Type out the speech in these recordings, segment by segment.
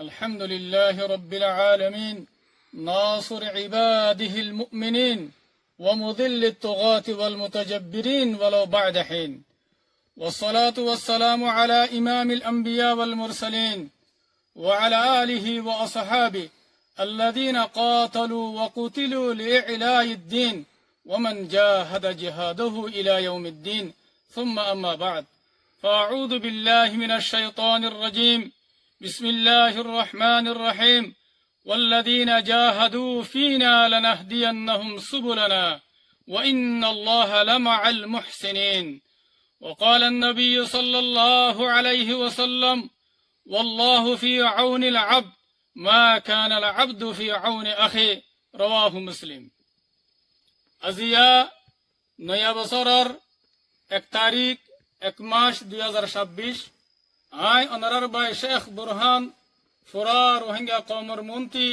الحمد لله رب العالمين ناصر عباده المؤمنين ومذل الطغاة والمتجبرين ولو بعد حين والصلاة والسلام على إمام الأنبياء والمرسلين وعلى آله وأصحابه الذين قاتلوا وقتلوا لإعلاء الدين ومن جاهد جهاده إلى يوم الدين ثم أما بعد فأعوذ بالله من الشيطان الرجيم بسم الله الرحمن الرحيم والذين جاهدوا فينا لنهدينهم سبلنا وإن الله لمع المحسنين وقال النبي صلى الله عليه وسلم والله في عون العبد ما كان العبد في عون أخي رواه مسلم আজিয়া নয়া বছরের 1 তারিখ 1 মাস 2026 আই অনারার বাই শেখ বুরহান ফুরা রোহিঙ্গা কওমের মন্ত্রী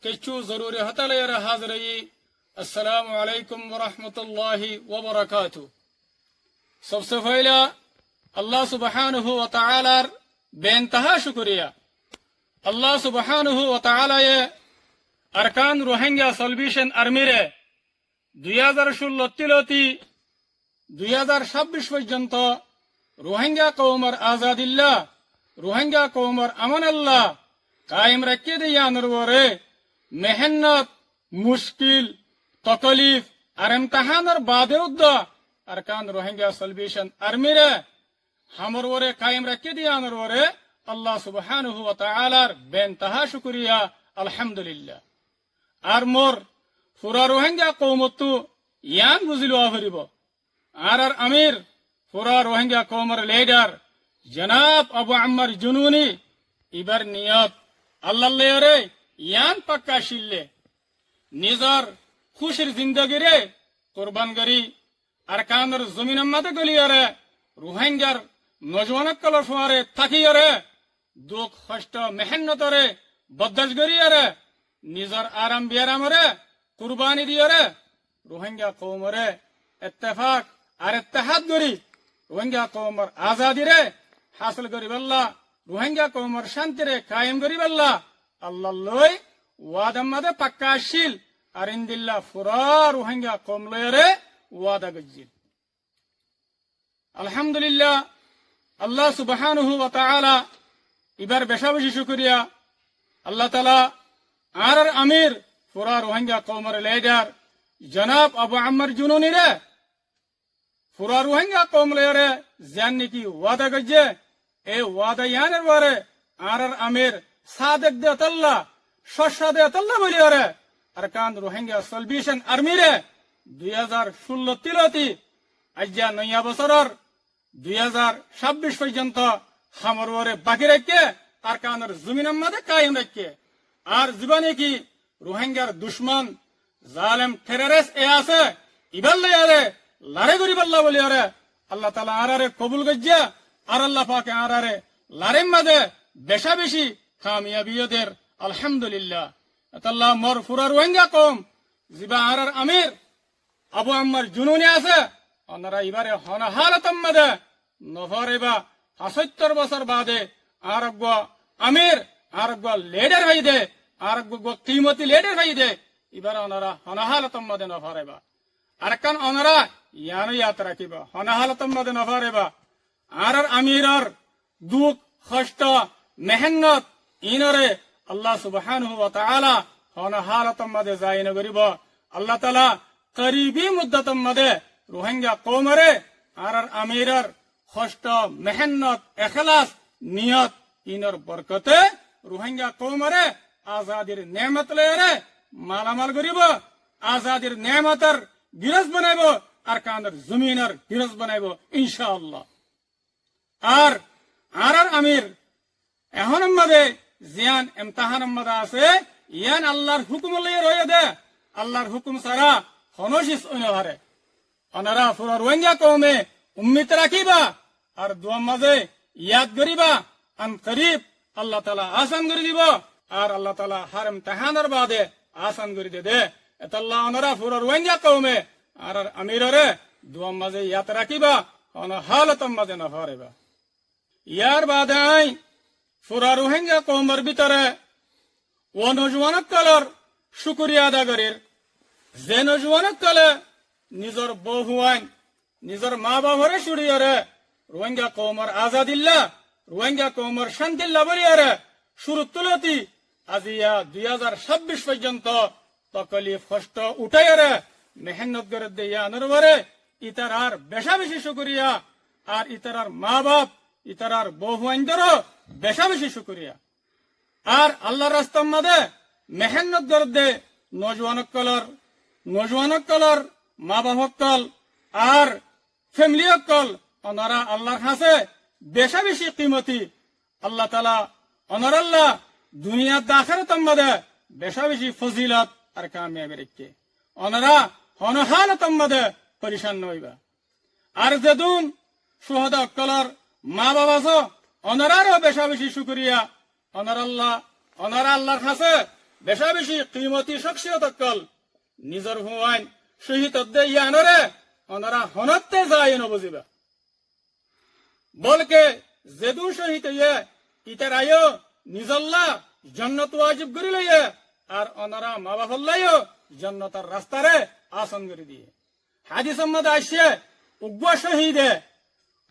কিছু জরুরি হতালের হাজরি আসসালামু আলাইকুম ওয়া রাহমাতুল্লাহি ওয়া বারাকাতুহু सबसे पहला अल्लाह सुब्हानहु व तआलार बेइंतहा शुक्रिया अल्लाह सुब्हानहु व तआला ये अरकान रोहिंग्या सॉल्यूशन आर्मीरे 2016 तिलती 2026 পর্যন্ত রোহিঙ্গা কওমের আজাদিল্লাহ রোহিঙ্গা কওমের আমানাল্লাহ কায়েম রাখিয়ে দিয়ানোর পরে মেহনত মুশকিল তকলিফ আর ইমতিহানের বাদেও अरकान रोहिंग्या सॉल्यूशन आर्मीरे हमर वरे कायम रखे दियानर वरे अल्लाह सुब्हानहु व तआलार बेइंतहा शुक्रिया अल्हम्दुलिल्लाह आर मोर पुरा रोहिंग्या कौमतु यान बुझिलो आफरिबो आर अमीर पुरा रोहिंग्या कौमर लीडर जनाब अबू अम्मर जुनूनी इबर नियत अल्लाह लेरे यान पक्का शिल्ले निजर खुशिर जिंदगी रे कुर्बान करी अरकानर जमीन मत गलियारे रोहिंग्यार नौजवान कलर फुआरे थाकियारे दुख कष्ट मेहनत रे बदश गरियारे निजर आराम बियारामरे कुर्बानी दियारे रोहिंग्या कौमरे इत्तेफाक और इत्तेहाद गरी रोहिंग्या कौमर आजादी रे हासिल करी बल्ला रोहिंग्या कौमर शांति रे कायम करी बल्ला अल्लाह लोय वादम मदे पक्का शील और इंदिल्ला फुरा रोहिंग्या कौम लोयरे वादा गज्जिल अल्हम्दुलिल्लाह अल्लाह सुब्हानहु व तआला इबार बेशाबशी शुक्रिया अल्लाह ताला आर अमीर पुरा रोहिंग्या कौमर लीडर जनाब अबू अम्मर जुनूनी रे पुरा रोहिंग्या कौम लेरे जानने की वादा गज्जे ए वादा यानर बारे आर अमीर सादक दे तल्ला शशा दे तल्ला बोलियारे अरकान रोहिंग्या सॉल्यूशन आर्मी रे 2016 तिलती আজ্জা নয়া বছরের 2026 পর্যন্ত হামর ওরে বাকি রেখে আরকানের জমিনের মধ্যে কায়েম রেখে আর জীবনে কি রোহিঙ্গার দুশমন জালেম টেররিস্ট এ আছে ইবাল্লে আরে লড়াই করি বল্লা বলি আরে আল্লাহ তাআলা আরারে কবুল গজ্জা আর আল্লাহ পাক আরারে লড়াইয়ের মধ্যে বেশা বেশি কামিয়াবিয়দের আলহামদুলিল্লাহ আল্লাহ মোর পুরা রোহিঙ্গা কম জিবা আরার আমির अबू अम्मर जुनूनी আছে ওনারা এবারে হনহালতম মধ্যে নফরেবা ৭৫ বছর বাদে আরগ আমির আরগ লিডার হইদে আরগ কিমতি লিডার হইদে এবারে ওনারা হনহালতম মধ্যে নফরেবা আরকান ওনারা ইয়ানো যাত্রা কিবা হনহালতম মধ্যে নফরেবা আর আমিরর দুঃখ কষ্ট মেহনত ইনরে আল্লাহ সুবহানাহু ওয়া তাআলা হনহালতম মধ্যে জাইন করিব আল্লাহ তাআলা करीबी मुद्दतम मदे रोहिंग्या कौमरे आर अमीरर कष्ट मेहनत एखलास नियत इनर बरकते रोहिंग्या कौमरे आजादीर नेमत लेरे मालामाल करिब आजादीर नेमतर गिरस बनाइब अरकानर जमीनर गिरस बनाइब इंशाअल्लाह आर अमीर এখন মদে জিয়ান ইমতিহান মদে আছে ইয়ান আল্লাহর হুকুম লয়ে রয়ে দে আল্লাহর হুকুম ছাড়া হনশিস অনহারে অনারা পুরা রোহিঙ্গা কওমে উম্মিত রাখিবা আর দোয়া মাঝে ইয়াদ করিবা আন করিব আল্লাহ তাআলা আসান করে দিব আর আল্লাহ তাআলা হার ইমতিহানের বাদে আসান করে দে এতাল্লাহ অনারা পুরা রোহিঙ্গা কওমে আর আমিররে দোয়া মাঝে ইয়াদ রাখিবা অন হালতম মাঝে না হারেবা ইয়ার বাদে ফুরা রোহিঙ্গা কৌমর ভিতরে ও নজওয়ানকলর শুকুরিয়া আদা করির যে নজওয়ানকলে নিজর বউ হুয়াইন নিজর মা বাবরে সুড়িয়রে রোহিঙ্গা কৌমর আজাদিল্লা রোহিঙ্গা কৌমর শান্তিল্লা বলিয়ারে শুরু তুলতি আজিয়া 2026 পর্যন্ত তকলিফ কষ্ট উঠাইয়ারে মেহনত করে দিয়ে আনরবারে ইতার আর বেশা বেশি শুকুরিয়া আর ইতার আর মা বাপ ইতার আর বউ হুয়াইনদেরও বেশা বেশি শুকুরিয়া আর আল্লাহর রাস্তার মাঝে মেহনত করে দে নজওয়ানকলর মা বাপকল আর ফ্যামিলি অকল ওনারা আল্লাহর কাছে বেশা বেশি কিমতি আল্লাহ তালা ওনার আল্লাহ দুনিয়ার আখিরাতের মধ্যে বেশা বেশি ফজিলত আর কামিয়াবি রেখে ওনারা হনহালতের মধ্যে পরিশান হইবা আর যেদুন সুহদা অকলর মা বাবা আছো ওনারারও বেশা বেশি শুকরিয়া ওনারা আল্লাহর কাছে বেশা বেশি কিমতি শখসিয়ত অকল নিজর হুয়াইন শহীদ ইয়ানরে ওনারা হনতে যায় নবজিবা বলকে যেদু শহীদ ইয়ে ইতার আয়ো নিজল্লা জন্নত ওয়াজিব করি লইয়ে আর ওনারা মা বাপল্লাইও জন্নতার রাস্তারে আসন করে দিয়ে হাদিস মধ্যে আসছে উগ্র শহীদে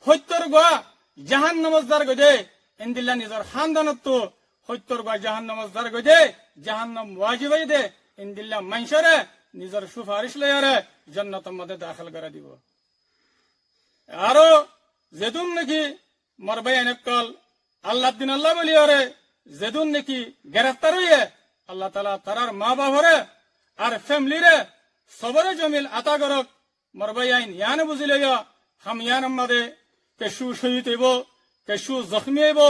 সত্যর গোয়া জাহান নমজদার গদে ইন্দিল্লা নিজর খানদানত সত্যর গোয়া জাহান নমজদার গদে জাহান্নাম ওয়াজিব দে ইন্দিল্লা মাইশরে নিজর সুপারিশ লইয়ারে জন্নতের মধ্যে দাখিল করে দিব আরো যেদুন নাকি মরবাই এনেকল আল্লাহ দিন আল্লাহ বলিয়ারে যেদুন নাকি গ্রেফতার হইয়ে আল্লাহ তালা তারার মা বাবরে আর ফ্যামিলিরে সবরে জমিল আতা করক মরবাই আইন ইয়ান বুঝিলে হাম ইয়ান আমাদে কেশু শহীদ হইব কেশু জখমি হইব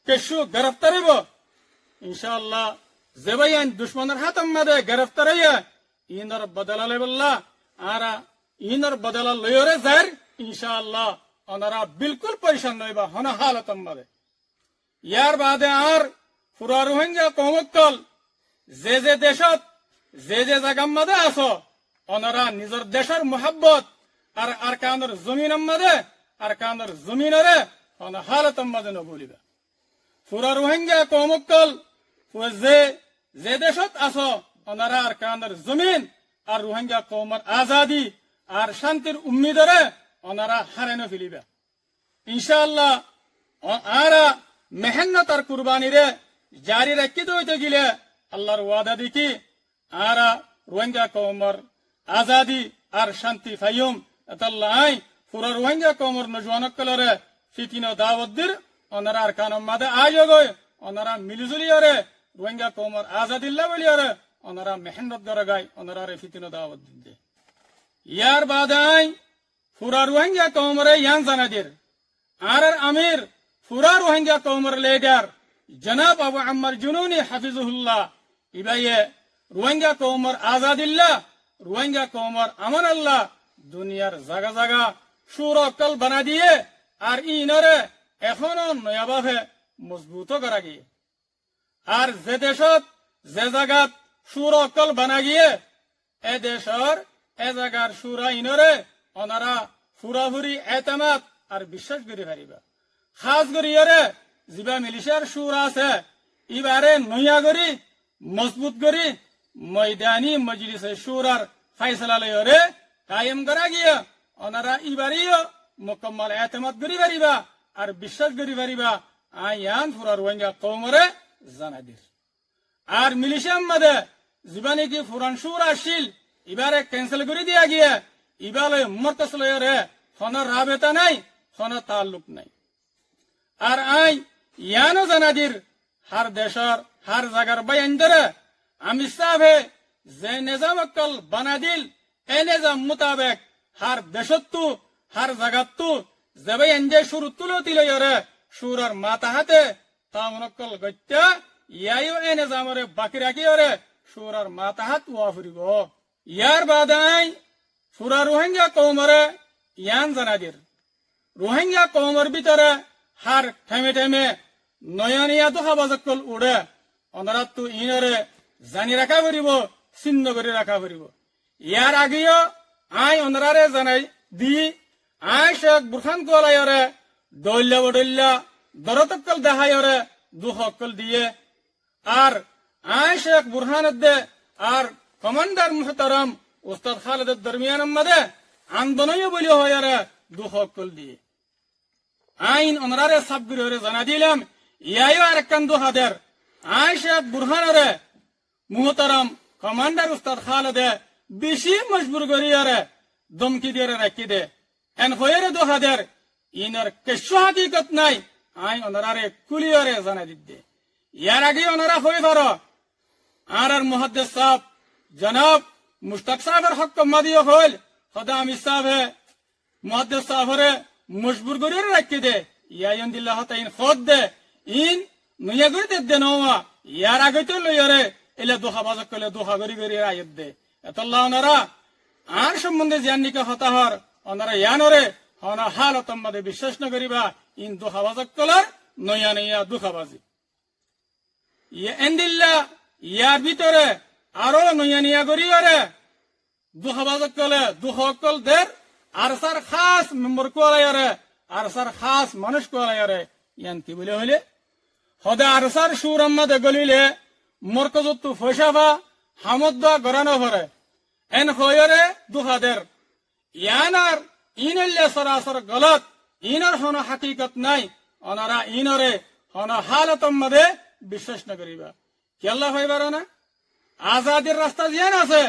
কেশু গ্রেফতার হইব ইনশাআল্লাহ যেবাই আইন দুশ্মনের হাত আমাদে গ্রেফতার হইয়া ইনর বদলা লেবল্লা আর ইনর বদলা লইরে যার ইনশাআল্লাহ ওনারা বিলকুল পরিশান নইবা হন হালত আমাদে ইয়ার বাদে আর পুরা রোহিঙ্গা কৌমকল যে দেশত যে জায়গা মাদে আছো ওনারা নিজের দেশের মোহাব্বত আর কানের জমিন মাদে আর কানের জমিনরে হন হালত মাদে নবলিবা পুরা রোহিঙ্গা কৌমকল যে দেশত আছো ওনারা আর কানের জমিন আর রোহিঙ্গা কৌমর আজাদি আর শান্তির উম্মিদরে ওনারা হারেন ফেলিবা ইনশাআল্লাহ আর মেহনত আর কুরবানিরে জারি রাখি হইতে গিলে আল্লাহর ওয়াদা দেখি আর রোহিঙ্গা কৌমর আজাদি আর শান্তি ফাইম এতাল্লাহ পুরা রোহিঙ্গা কৌমর নজওয়ানকলরে ফিতিনো দাওয়াতদের ওনারা আর কানম মাদে আয়োগয় ওনারা মিলিজুলিয়ারে রোহিঙ্গা কৌমর আজাদিল্লা বলিয়ারে ওনারা মেহনত করে গায় ওনারা ফিতিনো দাওয়াত দিতে ইয়ার বাদাই পুরা রোহিঙ্গা কৌমরে ইয়ান জানাদের আর আমির পুরা রোহিঙ্গা কৌমর লিডার জনাব আবু আম্মার জুনুনি হাফিজুল্লাহ ইবাইয়ে রোহিঙ্গা কৌমর আজাদিল্লা রোহিঙ্গা কৌমর আমান আল্লাহ দুনিয়ার জাগা জাগা সুর অকল বানা দিয়ে আর ইনরে এখনো নয়াভাবে মজবুত করা গিয়ে আর যে দেশত যে জায়গাত সুর অকল বানা গিয়ে এ দেশর এ জায়গার সুরা ইনরে ওনারা ফুরাফুরি এতেমাত আর বিশ্বাস করি পারিবা খাস করিয়ারে যিবা মিলিশিয়ার সুর আছে ইবারে নইয়া করি মজবুত করি ময়দানি মজলিসে সুরার ফাইসলা লইরে কায়েম করা গিয়া ওনারা ইবারিও মুকম্মল এতেমাত করি পারিবা আর বিশ্বাস করি পারিবা আয়ান ফুরা রোহিঙ্গা কৌমরে জানাদির আর মিলিশিয়ার মধ্যে যিবা নাকি ফুরান সুর আসিল ইবারে ক্যান্সেল করে দিয়া গিয়া ইবালে মরতাস লইরে হনার রাবেতা নাই হনার তাল্লুক নাই আর আই ইয়ানো জানাদির হার দেশর হার জাগার বাইন ধরে আমি সাহে যে নিজাম অকল বানা দিল এ নিজাম মোতাবেক হার দেশত্তু হার জাগাত্তু যে বাইন যে সুর তুলো তিলরে সুরার মাথা হাতে তামন অকল গত্যা ইয়াইও এ নিজামরে বাকি রাখি ওরে সুরার মাথা হাত ওয়া ফুরিব ইয়ার বাদাই পুরা রোহিঙ্গা কৌমরে ইয়ান জানাদির রোহিঙ্গা কৌমর ভিতরে হার থেমে থেমে নয়নিয়া দুহাবাজকল উড়ে অনারাত্তু ইনরে জানি রাখা করিব চিহ্ন করে রাখা করিব ইয়ার আগেও আই অনারারে জানাই দি আই শেখ বুরখান কোলাইরে দল্লা বদল্লা দরতকল দেখাইরে দুহকল দিয়ে আর আয় শেখ বুরহানুদ্দে আর কমান্ডার মুহতারাম উস্তাদ খালেদের দরমিয়ান মধ্যে আন্দোলন বলি হয় দুহকল দিয়ে আইন ওনারে সাবগুরে জানা দিলাম ইয়াইও আর একখান দুহাদের আয় শেখ বুরহানরে মুহতারাম কমান্ডার উস্তাদ খালেদে বেশি মজবুর করিয়ারে দমকি দিয়ে রাখি দে এন হয়ে দুহাদের ইনার কেশু হাকিকত নাই আই ওনারে কুলিয়ারে জানা দিতে ইয়ার আগে ওনারা হয়ে ধরো আর মুহাদ্দিস সাহেব জনাব মুশতাক সাহেবের হক মাদিও হল খোদা আমি সাহেব মুহাদ্দিস সাহেবরে মজবুর করে রাখি দে ইয়ায়ন দিল্লাহ তাইন খোদ দে ইন নুয়া করে দে নওয়া ইয়ার আগে তো লইয়ারে এলে দোহা বাজক কলে দোহা গরি গরি আয়াত দে এতল্লাহ ওনারা আর সম্বন্ধে জানিকা হতাহর ওনারা ইয়ানরে হনা হালতম মধ্যে বিশ্বাস ন করিবা ইন দোহা বাজক কলার নয়া নয়া দুখাবাজি এন্দিল্লা ইয়ার ভিতরে আরো নয়া নয়া গরিয়ারে দুখাবাজক কলে দুহকল দের আর সার খাস মেম্বার কোয়ালায়ারে আর সার খাস মানুষ কোয়ালায়ারে ইয়ান কি বলে হইলে হদে আর সার সুর আম্মাদে গলিলে মরকজত্তু ফৈসাফা হামদ্দা গরানো ভরে এন হয়রে দুহাদের ইয়ানার ইনল্লে সরাসর গলত ইনর হন হাকিকত নাই ওনারা ইনরে হন হালতম মধ্যে বিশ্বাস না করিবা কি আল্লাহ হইবার না আজাদির রাস্তা ইয়ান আছে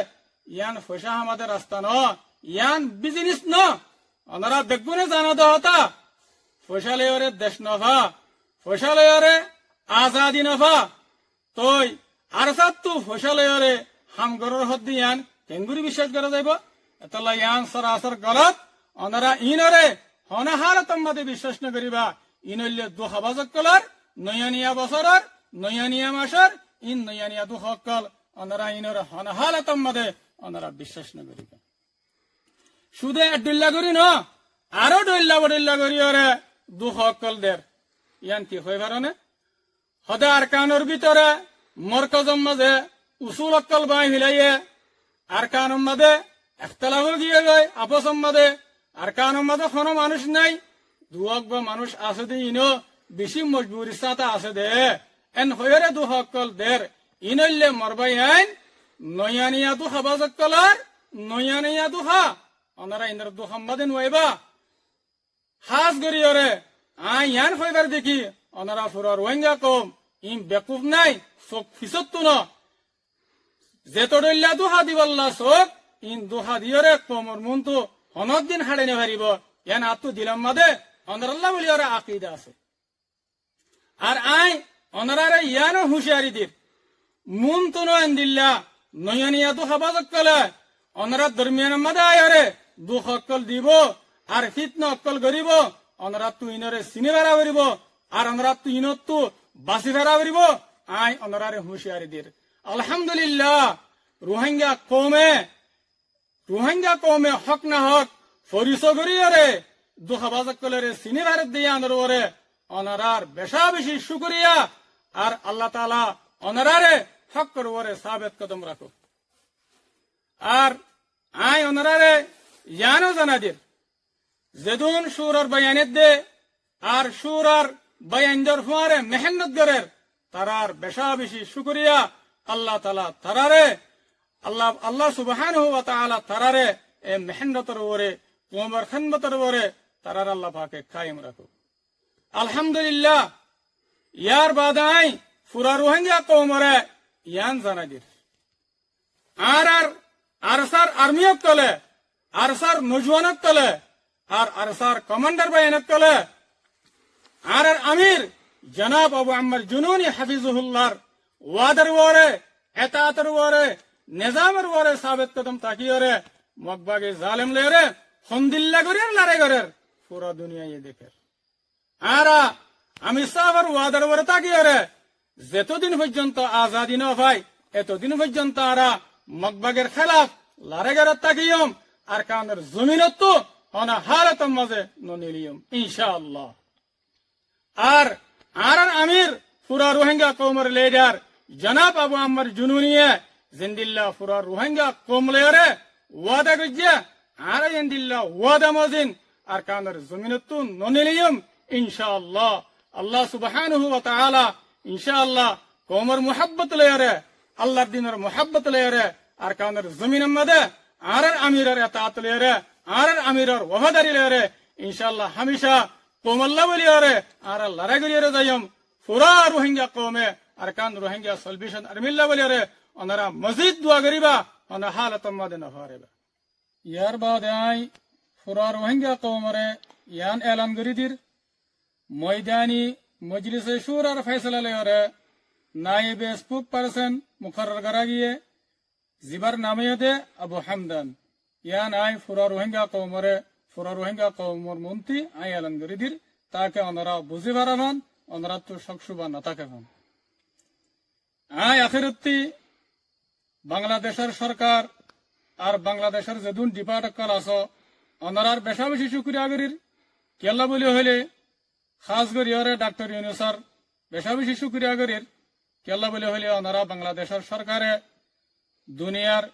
ইয়ান ফৈসা আমাদের রাস্তা ন ইয়ান বিজনেস ন ওনারা বেগুনে জানা দহতা ফৈসা লেয়রে দেশ নভা ফৈসা লেয়রে আজাদি নভা তই আর সাতু ফৈসা লেয়রে হামগরের হদ ইয়ান কেঙ্গুরি বিশ্বাস করা যাইব এতলা ইয়ান সরাসর গলত ওনারা ইনরে হনা হালতম মধ্যে বিশ্বাস না করিবা ইনল্লে দুহাবাজক কলার নয়ানিয়া বছরের নয়ানিয়া মাসের ইন নয়ানিয়া দুহকল ওনারা ইনর হনা হালতম মধ্যে ওনারা বিশ্বাস না করিবা শুধু ডুল্লা করি ন আরো ডুল্লা বডুল্লা করি ওরে দুহকল দের ইয়ান কি হয়ে পারে হদে আর কানোর ভিতরে মরকজম মাঝে উসুল অক্কল বাই হিলাইয়ে আর কানুর মাঝে একতলাফ গিয়ে যায় আপসম মাঝে আর কানুর মাঝে কোনো মানুষ নাই দুহক বা মানুষ আছে দে ইনো বেশি মজবুর ইচ্ছাটা আছে দে এন হয়ে দুহকল দের ইনল্লে মরবাই আইন নয়ানিয়া দুহা বাজকলার নয়ানিয়া দুহা ওনারা ইন্দ্র দুহাম মাদে নুয়াইবা হাস গরিয়রে আই ইয়ান হইবার দেখি ওনারা ফুরার ওয়েঙ্গা কম ইম বেকুফ নাই চোখ ফিসত্তু ন যেতডল্লা দুহা দিবাল্লা চোখ ইন দুহা দিয়রে কমর মনটো হনত দিন হাড়ে নে পারিব ইয়ান আত্মু দিলাম মাদে অনারাল্লাহ বলি ওরা আকিদা আছে আর আই অনারারে ইয়ানো হুঁশিয়ারি দির মুন তো নয়ন দিল্লা নয়নিয়া দুহা বাজক কলে অনারা দরমিয়ান মাদে আয়ারে দুঃখ অক্কল দিব আর ফিতনা অক্কল গরিব অনারা তু ইনরে চিনি বেড়া বেরিব আর অনারা তু ইনত তু বাসি বেড়া বেরিব আই অনারারে হুঁশিয়ারি দির আলহামদুলিল্লাহ রোহিঙ্গা কমে হক না হক ফরিস করিয়ারে দুঃখাবাজক কলেরে চিনি ভারত দিয়ে আনরে অনারার বেশা বেশি শুকরিয়া আর আল্লাহ তাআলা অনারারে হক করবরে সাবেত কদম রাখো আর আই অনারারে জানো জানাদির যেদুন সুরার বয়ানের দে আর সুরার বয়ানদের ফুয়ারে মেহনত গরের তারার বেশা বেশি শুকরিয়া আল্লাহ তাআলা তারারে আল্লাহ সুবহানাহু ওয়া তাআলা তারারে এ মেহনতর ওরে তোমার খিদমতের ওরে তারার আল্লাহ পাকে কায়েম রাখো আলহামদুলিল্লাহ ইয়ার বাদাই ফুরা রোহিঙ্গা কওমরে ইয়ান জানাদির আর আরসার আর্মিয়ক কলে আরসার নজওয়ানক কলে আর আরসার কমান্ডার বাহিনীক কলে আর আমির জনাব আবু আম্মার জুনুনি হাফিজুহুল্লাহর ওয়াদার ওরে এতাতের ওরে নিজামের ওরে সাবেত কদম তাকিয়রে মকবাগে জালেম লেরে হন্দিল্লা করিয়ার লারে করের পুরো দুনিয়ায় দেখে আর আমি সাহাবার ওয়াদার ওরে তাকিয়রে যতদিন পর্যন্ত আজাদি না হয় এতদিন পর্যন্ত আরা মকবাগের খেলাফ লারে গেরে তাকিয়ম আর কানের জমিনত তো হনা হালতম মাঝে ননিলিয়ম ইনশাআল্লাহ আর আমির পুরা রোহিঙ্গা কওমের লিডার জনাব আবু আম্মার জুনুনিয়ে জিন্দিল্লাহ পুরা রোহিঙ্গা কওম লেরে ওয়াদা গজ্জা আর জিন্দিল্লাহ ওয়াদা মজিন আর কানের জমিনত তো ননিলিয়ম ইনশাআল্লাহ আল্লাহ সুবহানাহু ওয়া তাআলা ইনশাআল্লাহ কওমর মুহাব্বত লয়ারে আল্লাহর দিনের মুহাব্বত লয়ারে আর কানের জমিন মধ্যে আর আমিরের এতাত লয়ারে আর আমিরের ওয়াফাদারি লয়ারে ইনশাআল্লাহ হামেশা কওমল্লা বলিয়ারে আর লড়াই করিয়ারে যাইম পুরা রোহিঙ্গা কওমে আর কান রোহিঙ্গা সলভেশন আর্মিল্লা বলিয়ারে ওনারা মজিদ দোয়া করিবা ওনা হালত মধ্যে না হারেবা ইয়ার বাদে আই পুরা রোহিঙ্গা কওমরে ইয়ান এলান করি দির ময়দানি মজলিসে শুরার ফয়সালা লয়ারে নায়েবে স্পোক পারসন মুকরর করা গিয়ে জিবার নামে দে আবু হামদান ইয়ান আই পুরা রোহিঙ্গা কওমরে পুরা রোহিঙ্গা কওমর মন্ত্রী আই এলান করি দির তাকে ওনারা বুঝি পারাবান ওনারা তো সকসুবা না থাকে আই আখিরতি বাংলাদেশের সরকার আর বাংলাদেশের যেদুন ডিপার্টমেন্ট আছে ওনারার বেশা বেশি শুক্রিয়া করির কেলা বলি হইলে খাস করি ওরে ডাক্তার ইউনুসর বেশা বেশি শুক্রিয়া করির কেলা বলি হইলে ওনারা বাংলাদেশের সরকারে দুনিয়ার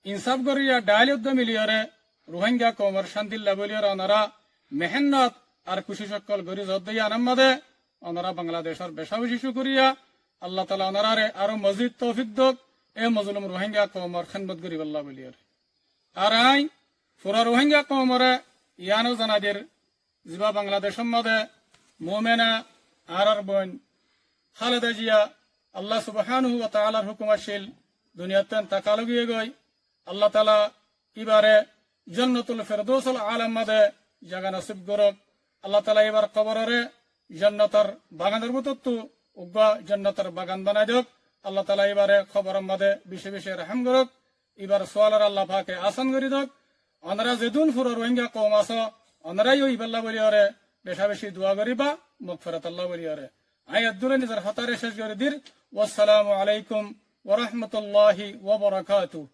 ইনসাফ করিয়া ডাইল উদ্যম মিলিয়রে রোহিঙ্গা কওমর শান্তিল্লা বলিয়র ওনারা মেহনত আর খুশি সকল গরি জদ্দইয়া নামাদে ওনারা বাংলাদেশের বেশা বেশি শুক্রিয়া আল্লাহ তাআলা ওনারারে আরো মজিদ তৌফিক দক এ মজলুম রোহিঙ্গা কওমর খেদমত করি আল্লাহ বলিয়র আর আই পুরা রোহিঙ্গা কওমরে ইয়ানো জানাদের জিবা বাংলাদেশের মধ্যে মোমেনা আর বোন খালেদা জিয়া আল্লাহ সুবহানাহু ওয়া তাআলার হুকুম আসিল দুনিয়াতে তাকালো গিয়ে গই আল্লাহ তাআলা এবারে জান্নাতুল ফেরদৌসুল আলাম মধ্যে জায়গা নসিব করক আল্লাহ তাআলা এবার কবরে জান্নাতের বাগানের মতো উগ্বা জান্নাতের বাগান বানাই দেক আল্লাহ তাআলা এবারে খবরের মধ্যে বিশে বিশে রহম করক এবার সোয়ালার আল্লাহ পাকে আসান করি দক ওনারা যেদুন পুরো রোহিঙ্গা কওম আছে ওনারাই ওই বাল্লা বলিয়ারে বেশা বেশি দোয়া করিবা মগফিরাত আল্লাহ বলিয়ারে আই আদুরে নিজের হাতারে শেষ করে দির ওয়াসসালামু আলাইকুম ওয়া রাহমাতুল্লাহি ওয়া বারাকাতুহু।